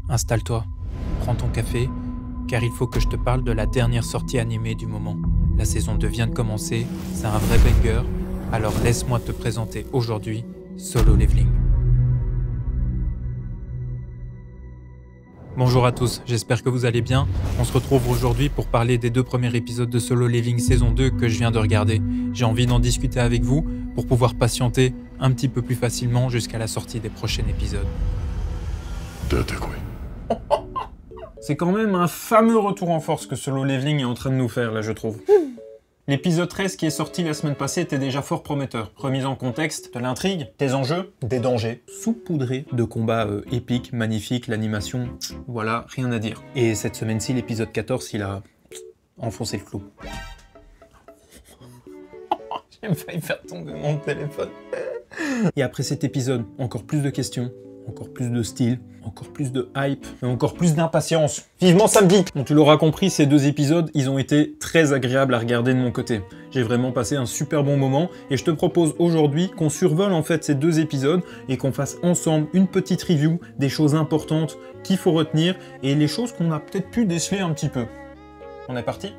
Installe-toi, prends ton café, car il faut que je te parle de la dernière sortie animée du moment. La saison 2 vient de commencer, c'est un vrai banger, alors laisse-moi te présenter aujourd'hui Solo Leveling. Bonjour à tous, j'espère que vous allez bien. On se retrouve aujourd'hui pour parler des 2 premiers épisodes de Solo Leveling saison 2 que je viens de regarder. J'ai envie d'en discuter avec vous pour pouvoir patienter un petit peu plus facilement jusqu'à la sortie des prochains épisodes. C'est quand même un fameux retour en force que Solo Leveling est en train de nous faire là, je trouve. L'épisode 13 qui est sorti la semaine passée était déjà fort prometteur. Remise en contexte, de l'intrigue, des enjeux, des dangers, saupoudré de combats épiques, magnifiques, l'animation, voilà, rien à dire. Et cette semaine-ci, l'épisode 14, il a enfoncé le clou. J'ai failli faire tomber mon téléphone. Et après cet épisode, encore plus de questions, encore plus de style, encore plus de hype, et encore plus d'impatience. Vivement samedi! Bon, tu l'auras compris, ces 2 épisodes, ils ont été très agréables à regarder de mon côté. J'ai vraiment passé un super bon moment, et je te propose aujourd'hui qu'on survole en fait ces 2 épisodes, et qu'on fasse ensemble une petite review des choses importantes qu'il faut retenir, et les choses qu'on a peut-être pu déceler un petit peu. On est parti?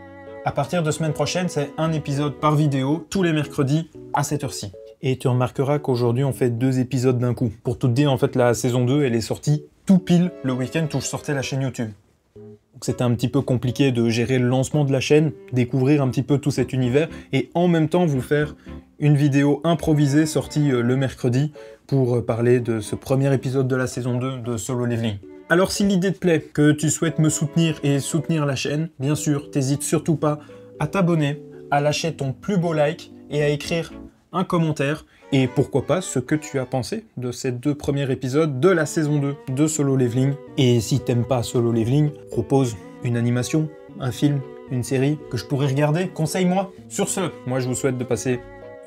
À partir de semaine prochaine, c'est un épisode par vidéo, tous les mercredis, à cette heure-ci. Et tu remarqueras qu'aujourd'hui, on fait 2 épisodes d'un coup. Pour tout te dire, en fait, la saison 2, elle est sortie tout pile le week-end où je sortais la chaîne YouTube. Donc c'était un petit peu compliqué de gérer le lancement de la chaîne, découvrir un petit peu tout cet univers, et en même temps vous faire une vidéo improvisée sortie le mercredi pour parler de ce premier épisode de la saison 2 de Solo Leveling. Alors si l'idée te plaît, que tu souhaites me soutenir et soutenir la chaîne, bien sûr, t'hésites surtout pas à t'abonner, à lâcher ton plus beau like et à écrire un commentaire, et pourquoi pas ce que tu as pensé de ces 2 premiers épisodes de la saison 2 de Solo Leveling. Et si t'aimes pas Solo Leveling, propose une animation, un film, une série que je pourrais regarder, conseille-moi. Sur ce, moi je vous souhaite de passer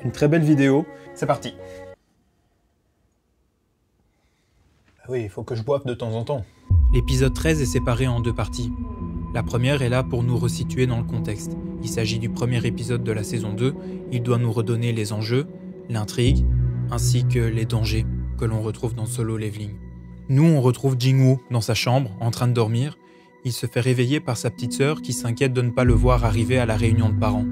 une très belle vidéo. C'est parti. Ah oui, il faut que je boive de temps en temps. L'épisode 13 est séparé en 2 parties. La première est là pour nous resituer dans le contexte. Il s'agit du premier épisode de la saison 2, il doit nous redonner les enjeux, l'intrigue, ainsi que les dangers que l'on retrouve dans Solo Leveling. Nous, on retrouve Jingwoo dans sa chambre, en train de dormir. Il se fait réveiller par sa petite sœur qui s'inquiète de ne pas le voir arriver à la réunion de parents.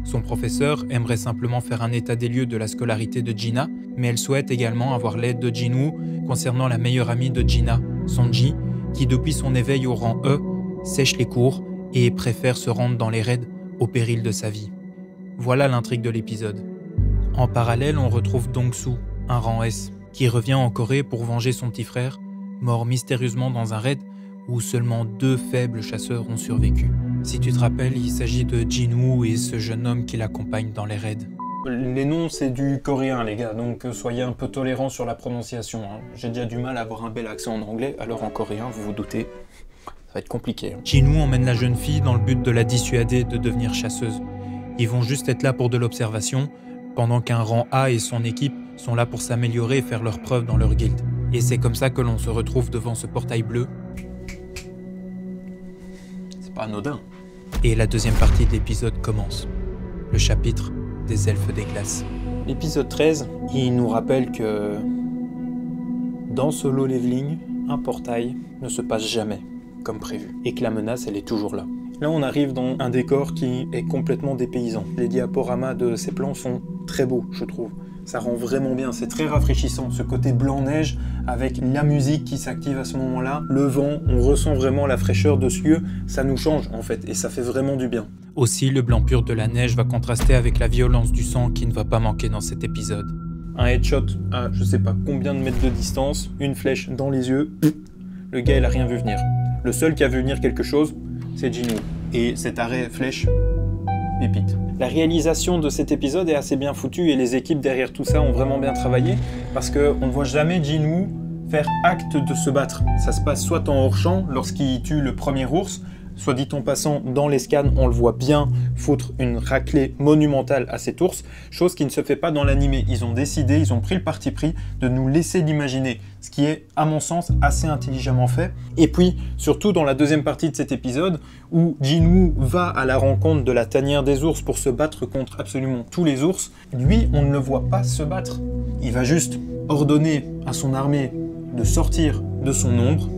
Son professeur aimerait simplement faire un état des lieux de la scolarité de Gina, mais elle souhaite également avoir l'aide de Jinwoo concernant la meilleure amie de Gina, Sonji, qui depuis son éveil au rang E, sèche les cours et préfère se rendre dans les raids au péril de sa vie. Voilà l'intrigue de l'épisode. En parallèle, on retrouve Dong-soo, un rang S, qui revient en Corée pour venger son petit frère, mort mystérieusement dans un raid où seulement 2 faibles chasseurs ont survécu. Si tu te rappelles, il s'agit de Jinwoo et ce jeune homme qui l'accompagne dans les raids. Les noms, c'est du coréen, les gars, donc soyez un peu tolérants sur la prononciation. Hein. J'ai déjà du mal à avoir un bel accent en anglais, alors en coréen, vous vous doutez, ça va être compliqué. Jinwoo emmène la jeune fille dans le but de la dissuader de devenir chasseuse. Ils vont juste être là pour de l'observation, pendant qu'un rang A et son équipe sont là pour s'améliorer et faire leurs preuves dans leur guilde. Et c'est comme ça que l'on se retrouve devant ce portail bleu. C'est pas anodin. Et la deuxième partie de l'épisode commence. Le chapitre des elfes des glaces. L'épisode 13, il nous rappelle que dans Solo Leveling, un portail ne se passe jamais comme prévu, et que la menace, elle est toujours là. Là, on arrive dans un décor qui est complètement dépaysant. Les diaporamas de ces plans sont très beaux, je trouve. Ça rend vraiment bien, c'est très rafraîchissant. Ce côté blanc-neige avec la musique qui s'active à ce moment-là, le vent, on ressent vraiment la fraîcheur de ce lieu. Ça nous change, en fait, et ça fait vraiment du bien. Aussi, le blanc pur de la neige va contraster avec la violence du sang qui ne va pas manquer dans cet épisode. Un headshot à je sais pas combien de mètres de distance, une flèche dans les yeux, le gars, il a rien vu venir. Le seul qui a vu venir quelque chose, c'est Jinwoo. Et cet arrêt flèche, pépite. La réalisation de cet épisode est assez bien foutue et les équipes derrière tout ça ont vraiment bien travaillé parce qu'on ne voit jamais Jinwoo faire acte de se battre. Ça se passe soit en hors-champ lorsqu'il tue le premier ours, soit dit en passant, dans les scans, on le voit bien foutre une raclée monumentale à cet ours, chose qui ne se fait pas dans l'animé. Ils ont décidé, ils ont pris le parti pris de nous laisser l'imaginer, ce qui est, à mon sens, assez intelligemment fait. Et puis, surtout dans la deuxième partie de cet épisode, où Jinwoo va à la rencontre de la tanière des ours pour se battre contre absolument tous les ours, lui, on ne le voit pas se battre. Il va juste ordonner à son armée de sortir de son ombre,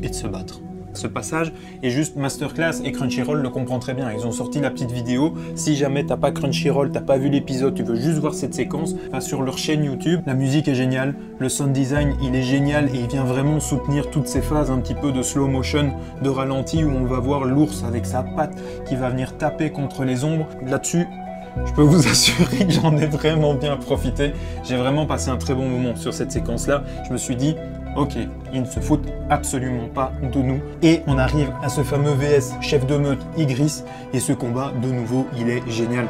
et de se battre. Ce passage est juste masterclass et Crunchyroll le comprend très bien. Ils ont sorti la petite vidéo. Si jamais t'as pas Crunchyroll, t'as pas vu l'épisode, tu veux juste voir cette séquence, va sur leur chaîne YouTube. La musique est géniale, le sound design il est génial et il vient vraiment soutenir toutes ces phases un petit peu de slow motion, de ralenti où on va voir l'ours avec sa patte qui va venir taper contre les ombres. Là-dessus, je peux vous assurer que j'en ai vraiment bien profité. J'ai vraiment passé un très bon moment sur cette séquence-là. Je me suis dit, ok, ils ne se foutent absolument pas de nous. Et on arrive à ce fameux VS chef de meute Igris. Et ce combat, de nouveau, il est génial.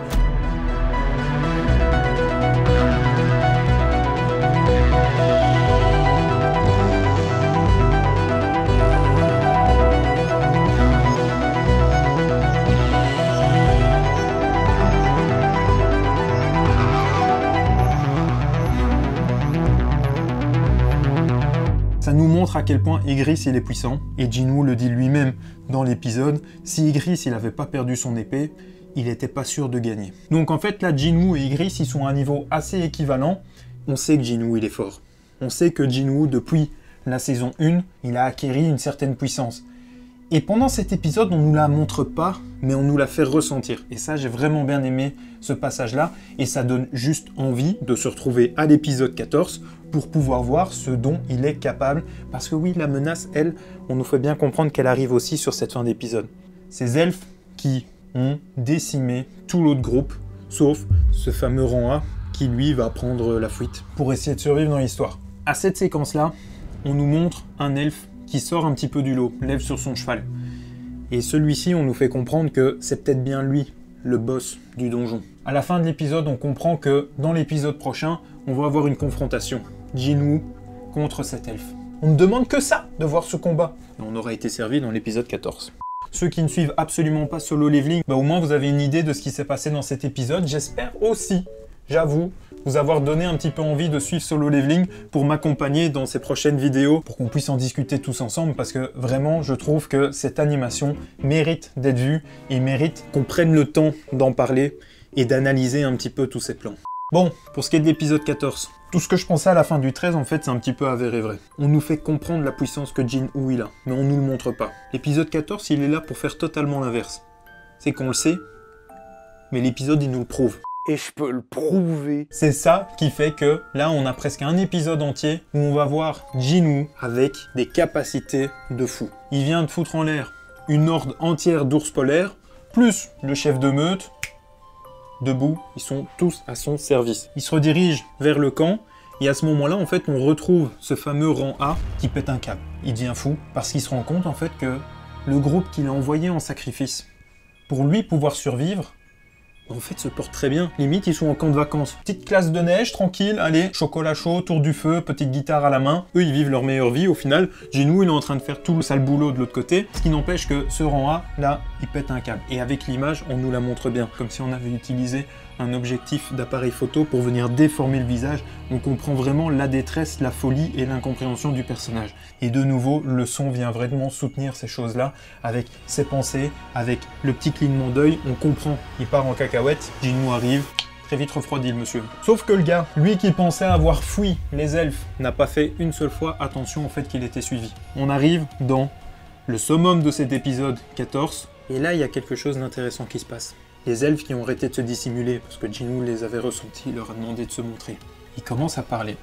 Ça nous montre à quel point Igris il est puissant, et Jinwoo le dit lui-même dans l'épisode, si Igris il avait pas perdu son épée, il n'était pas sûr de gagner. Donc en fait là Jinwoo et Igris ils sont à un niveau assez équivalent, on sait que Jinwoo il est fort. On sait que Jinwoo depuis la saison 1, il a acquéri une certaine puissance. Et pendant cet épisode, on nous la montre pas, mais on nous la fait ressentir. Et ça, j'ai vraiment bien aimé ce passage-là, et ça donne juste envie de se retrouver à l'épisode 14 pour pouvoir voir ce dont il est capable. Parce que oui, la menace, elle, on nous fait bien comprendre qu'elle arrive aussi sur cette fin d'épisode. Ces elfes qui ont décimé tout l'autre groupe, sauf ce fameux rang A qui, lui, va prendre la fuite pour essayer de survivre dans l'histoire. À cette séquence-là, on nous montre un elfe qui sort un petit peu du lot, lève sur son cheval. Et celui-ci, on nous fait comprendre que c'est peut-être bien lui, le boss du donjon. À la fin de l'épisode, on comprend que dans l'épisode prochain, on va avoir une confrontation. Jinwoo contre cet elfe. On ne demande que ça, de voir ce combat. Et on aura été servi dans l'épisode 14. Ceux qui ne suivent absolument pas Solo Leveling, au moins vous avez une idée de ce qui s'est passé dans cet épisode. J'espère aussi, j'avoue, vous avoir donné un petit peu envie de suivre Solo Leveling pour m'accompagner dans ces prochaines vidéos, pour qu'on puisse en discuter tous ensemble, parce que vraiment, je trouve que cette animation mérite d'être vue et mérite qu'on prenne le temps d'en parler et d'analyser un petit peu tous ces plans. Bon, pour ce qui est de l'épisode 14, tout ce que je pensais à la fin du 13, en fait, c'est un petit peu avéré vrai. On nous fait comprendre la puissance que Jinwoo il a, mais on nous le montre pas. L'épisode 14, il est là pour faire totalement l'inverse. C'est qu'on le sait, mais l'épisode, il nous le prouve. Et je peux le prouver. C'est ça qui fait que là, on a presque un épisode entier où on va voir Jinwoo avec des capacités de fou. Il vient de foutre en l'air une horde entière d'ours polaires, plus le chef de meute. Debout, ils sont tous à son service. Il se redirige vers le camp, et à ce moment-là, en fait, on retrouve ce fameux rang A qui pète un câble. Il devient fou parce qu'il se rend compte, en fait, que le groupe qu'il a envoyé en sacrifice pour lui pouvoir survivre, en fait, se porte très bien. Limite, ils sont en camp de vacances. Petite classe de neige, tranquille, allez, chocolat chaud, autour du feu, petite guitare à la main. Eux, ils vivent leur meilleure vie. Au final, Jinwoo, il est en train de faire tout le sale boulot de l'autre côté. Ce qui n'empêche que ce rang A, là, il pète un câble. Et avec l'image, on nous la montre bien. Comme si on avait utilisé un objectif d'appareil photo pour venir déformer le visage. On comprend vraiment la détresse, la folie et l'incompréhension du personnage. Et de nouveau, le son vient vraiment soutenir ces choses-là avec ses pensées, avec le petit clignement d'œil. On comprend, il part en cacahuète, Jinwoo arrive, très vite refroidi le monsieur. Sauf que le gars, lui qui pensait avoir fui les elfes, n'a pas fait une seule fois attention au fait qu'il était suivi. On arrive dans le summum de cet épisode 14, et là il y a quelque chose d'intéressant qui se passe. Les elfes qui ont arrêté de se dissimuler, parce que Jinwoo les avait ressentis, il leur a demandé de se montrer. Ils commencent à parler.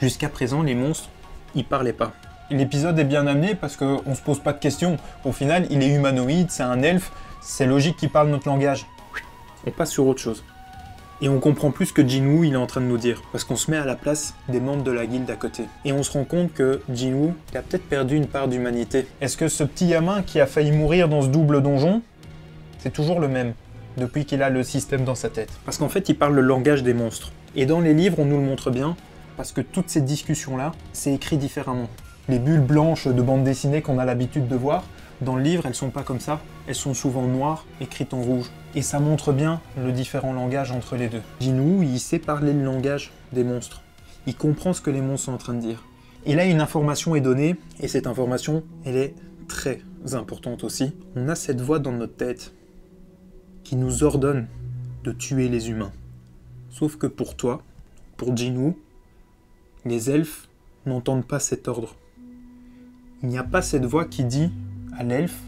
Jusqu'à présent, les monstres, ils parlaient pas. L'épisode est bien amené parce qu'on se pose pas de questions. Au final, il est humanoïde, c'est un elfe, c'est logique qu'il parle notre langage. On passe sur autre chose. Et on comprend plus ce que Jinwoo il est en train de nous dire, parce qu'on se met à la place des membres de la guilde à côté. Et on se rend compte que Jinwoo, il a peut-être perdu une part d'humanité. Est-ce que ce petit gamin qui a failli mourir dans ce double donjon, c'est toujours le même depuis qu'il a le système dans sa tête? Parce qu'en fait, il parle le langage des monstres. Et dans les livres, on nous le montre bien, parce que toutes ces discussions-là, c'est écrit différemment. Les bulles blanches de bande dessinée qu'on a l'habitude de voir, dans le livre, elles sont pas comme ça. Elles sont souvent noires, écrites en rouge. Et ça montre bien le différent langage entre les deux. Jinwoo, il sait parler le langage des monstres. Il comprend ce que les monstres sont en train de dire. Et là, une information est donnée, et cette information, elle est très importante aussi. On a cette voix dans notre tête qui nous ordonne de tuer les humains. Sauf que pour toi, pour Jinwoo, les elfes n'entendent pas cet ordre. il n'y a pas cette voix qui dit à l'elfe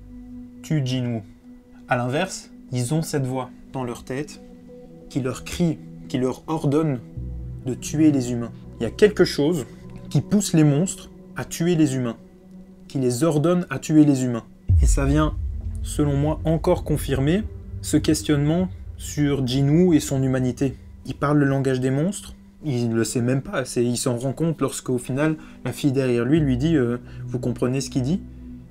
« tue Jinwoo ». A l'inverse, ils ont cette voix dans leur tête qui leur crie, qui leur ordonne de tuer les humains. Il y a quelque chose qui pousse les monstres à tuer les humains, qui les ordonne à tuer les humains. Et ça vient, selon moi, encore confirmer ce questionnement sur Jinwoo et son humanité. Il parle le langage des monstres, il ne le sait même pas, il s'en rend compte lorsqu'au final, la fille derrière lui dit « Vous comprenez ce qu'il dit ?»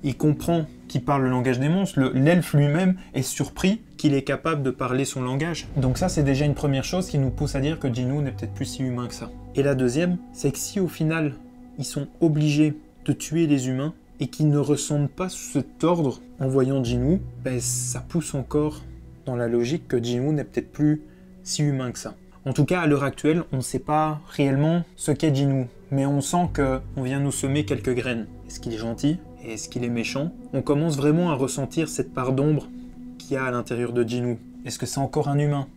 Il comprend qu'il parle le langage des monstres, l'elfe lui-même est surpris qu'il est capable de parler son langage. Donc ça, c'est déjà une première chose qui nous pousse à dire que Jinwoo n'est peut-être plus si humain que ça. Et la deuxième, c'est que si au final, ils sont obligés de tuer les humains et qu'ils ne ressentent pas cet ordre en voyant Jinwoo, ben, ça pousse encore dans la logique que Jinwoo n'est peut-être plus si humain que ça. En tout cas, à l'heure actuelle, on ne sait pas réellement ce qu'est Jinwoo, mais on sent qu'on vient nous semer quelques graines. Est-ce qu'il est gentil ? Est-ce qu'il est méchant ? On commence vraiment à ressentir cette part d'ombre qu'il y a à l'intérieur de Jinwoo. Est-ce que c'est encore un humain ?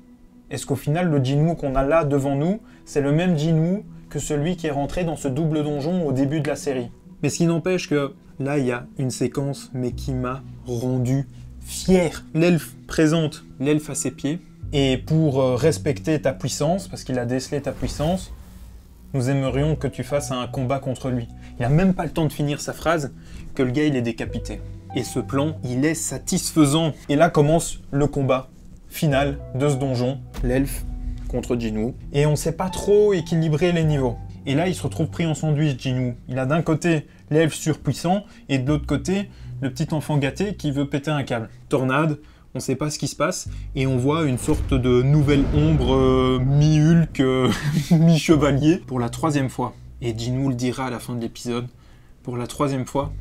Est-ce qu'au final, le Jinwoo qu'on a là devant nous, c'est le même Jinwoo que celui qui est rentré dans ce double donjon au début de la série ? Mais ce qui n'empêche que là, il y a une séquence, mais qui m'a rendu fier. L'elfe présente l'elfe à ses pieds, et pour respecter ta puissance, parce qu'il a décelé ta puissance, nous aimerions que tu fasses un combat contre lui. Il n'a même pas le temps de finir sa phrase, que le gars il est décapité. Et ce plan, il est satisfaisant. Et là commence le combat final de ce donjon, l'elfe contre Jinwoo. Et on ne sait pas trop équilibrer les niveaux. Et là, il se retrouve pris en sandwich, Jinwoo. Il a d'un côté l'elfe surpuissant, et de l'autre côté, le petit enfant gâté qui veut péter un câble. Tornade, on ne sait pas ce qui se passe, et on voit une sorte de nouvelle ombre mi-Hulk, mi-chevalier, pour la 3e fois. Et Jinwoo le dira à la fin de l'épisode, pour la 3e fois,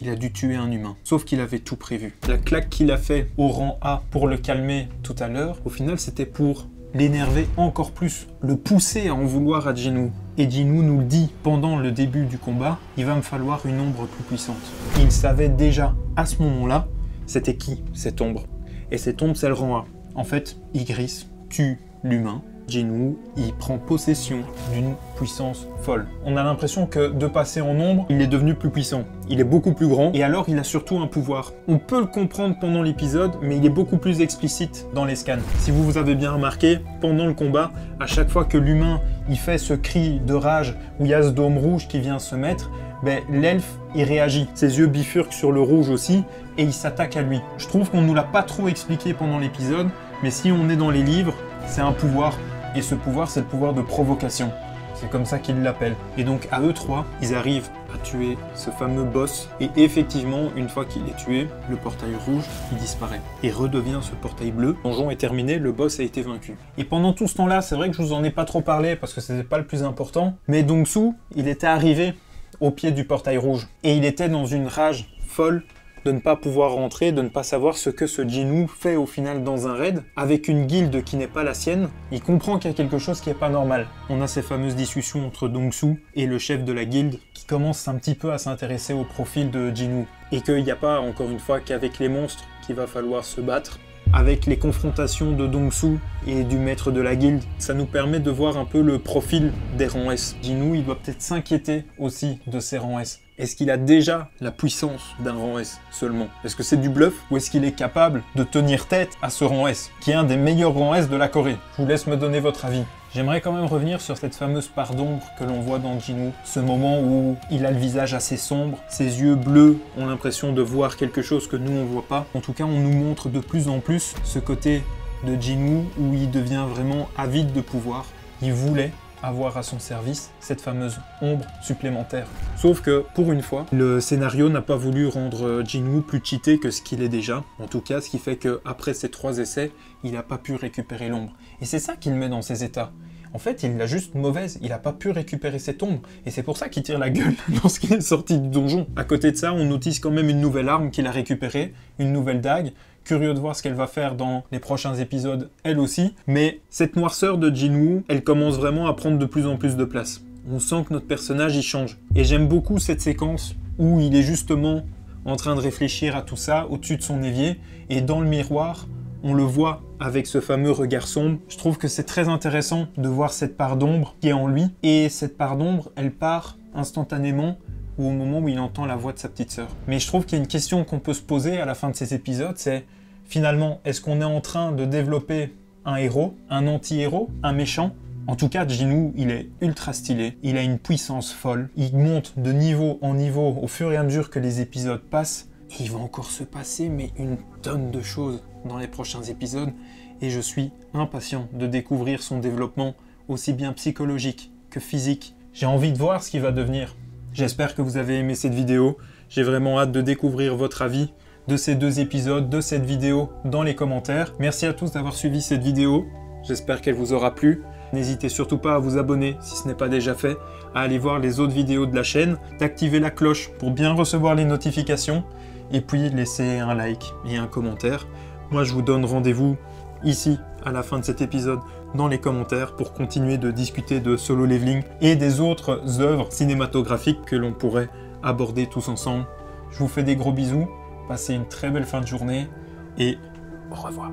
il a dû tuer un humain. Sauf qu'il avait tout prévu. La claque qu'il a fait au rang A pour le calmer tout à l'heure, au final c'était pour l'énerver encore plus, le pousser à en vouloir à Jinwoo. Et Jinwoo nous le dit pendant le début du combat, il va me falloir une ombre plus puissante. Il savait déjà à ce moment-là, c'était qui cette ombre. Et cette ombre, c'est le rang A. En fait, Ygritte tue l'humain. Jinwoo, il prend possession d'une puissance folle. On a l'impression que de passer en ombre, il est devenu plus puissant. Il est beaucoup plus grand, et alors il a surtout un pouvoir. On peut le comprendre pendant l'épisode, mais il est beaucoup plus explicite dans les scans. Si vous avez bien remarqué, pendant le combat, à chaque fois que l'humain il fait ce cri de rage, où il y a ce dôme rouge qui vient se mettre, ben, l'elfe, il réagit. Ses yeux bifurquent sur le rouge aussi, et il s'attaque à lui. Je trouve qu'on ne nous l'a pas trop expliqué pendant l'épisode, mais si on est dans les livres, c'est un pouvoir. Et ce pouvoir, c'est le pouvoir de provocation. C'est comme ça qu'ils l'appellent. Et donc, à eux trois, ils arrivent à tuer ce fameux boss. Et effectivement, une fois qu'il est tué, le portail rouge, il disparaît. Et redevient ce portail bleu. Le donjon est terminé, le boss a été vaincu. Et pendant tout ce temps-là, c'est vrai que je vous en ai pas trop parlé, parce que c'était pas le plus important, mais Dong-Su, il était arrivé au pied du portail rouge. Et il était dans une rage folle de ne pas pouvoir rentrer, de ne pas savoir ce que ce Jinwoo fait au final dans un raid, avec une guilde qui n'est pas la sienne. Il comprend qu'il y a quelque chose qui n'est pas normal. On a ces fameuses discussions entre Dong-Su et le chef de la guilde qui commence un petit peu à s'intéresser au profil de Jinwoo. Et qu'il n'y a pas, encore une fois, qu'avec les monstres qu'il va falloir se battre. Avec les confrontations de Dong-Su et du maître de la guilde, ça nous permet de voir un peu le profil des rangs S. Jinwoo, il doit peut-être s'inquiéter aussi de ses rangs S. Est-ce qu'il a déjà la puissance d'un rang S seulement? Est-ce que c'est du bluff ou est-ce qu'il est capable de tenir tête à ce rang S, qui est un des meilleurs rangs S de la Corée? Je vous laisse me donner votre avis. J'aimerais quand même revenir sur cette fameuse part d'ombre que l'on voit dans Jinwoo. Ce moment où il a le visage assez sombre, ses yeux bleus ont l'impression de voir quelque chose que nous on voit pas. En tout cas, on nous montre de plus en plus ce côté de Jinwoo où il devient vraiment avide de pouvoir. Il voulait avoir à son service cette fameuse ombre supplémentaire. Sauf que, pour une fois, le scénario n'a pas voulu rendre Jinwoo plus cheaté que ce qu'il est déjà. En tout cas, ce qui fait qu'après ces 3 essais, il n'a pas pu récupérer l'ombre. Et c'est ça qui le met dans ces états. En fait, il l'a juste mauvaise, il n'a pas pu récupérer cette ombre, et c'est pour ça qu'il tire la gueule lorsqu'il est sorti du donjon. À côté de ça, on notice quand même une nouvelle arme qu'il a récupérée, une nouvelle dague. Curieux de voir ce qu'elle va faire dans les prochains épisodes, elle aussi. Mais cette noirceur de Jinwoo, elle commence vraiment à prendre de plus en plus de place. On sent que notre personnage y change. Et j'aime beaucoup cette séquence où il est justement en train de réfléchir à tout ça au-dessus de son évier, et dans le miroir, on le voit avec ce fameux regard sombre. Je trouve que c'est très intéressant de voir cette part d'ombre qui est en lui. Et cette part d'ombre, elle part instantanément ou au moment où il entend la voix de sa petite sœur. Mais je trouve qu'il y a une question qu'on peut se poser à la fin de ces épisodes, c'est finalement, est-ce qu'on est en train de développer un héros, un anti-héros, un méchant? En tout cas, Jinwoo, il est ultra stylé, il a une puissance folle, il monte de niveau en niveau au fur et à mesure que les épisodes passent. Il va encore se passer mais une tonne de choses dans les prochains épisodes et je suis impatient de découvrir son développement aussi bien psychologique que physique. J'ai envie de voir ce qu'il va devenir. J'espère que vous avez aimé cette vidéo, j'ai vraiment hâte de découvrir votre avis de ces 2 épisodes, de cette vidéo dans les commentaires. Merci à tous d'avoir suivi cette vidéo, j'espère qu'elle vous aura plu. N'hésitez surtout pas à vous abonner si ce n'est pas déjà fait, à aller voir les autres vidéos de la chaîne, d'activer la cloche pour bien recevoir les notifications, et puis laisser un like et un commentaire. Moi je vous donne rendez-vous ici à la fin de cet épisode dans les commentaires pour continuer de discuter de Solo Leveling et des autres œuvres cinématographiques que l'on pourrait aborder tous ensemble. Je vous fais des gros bisous, passez une très belle fin de journée et au revoir.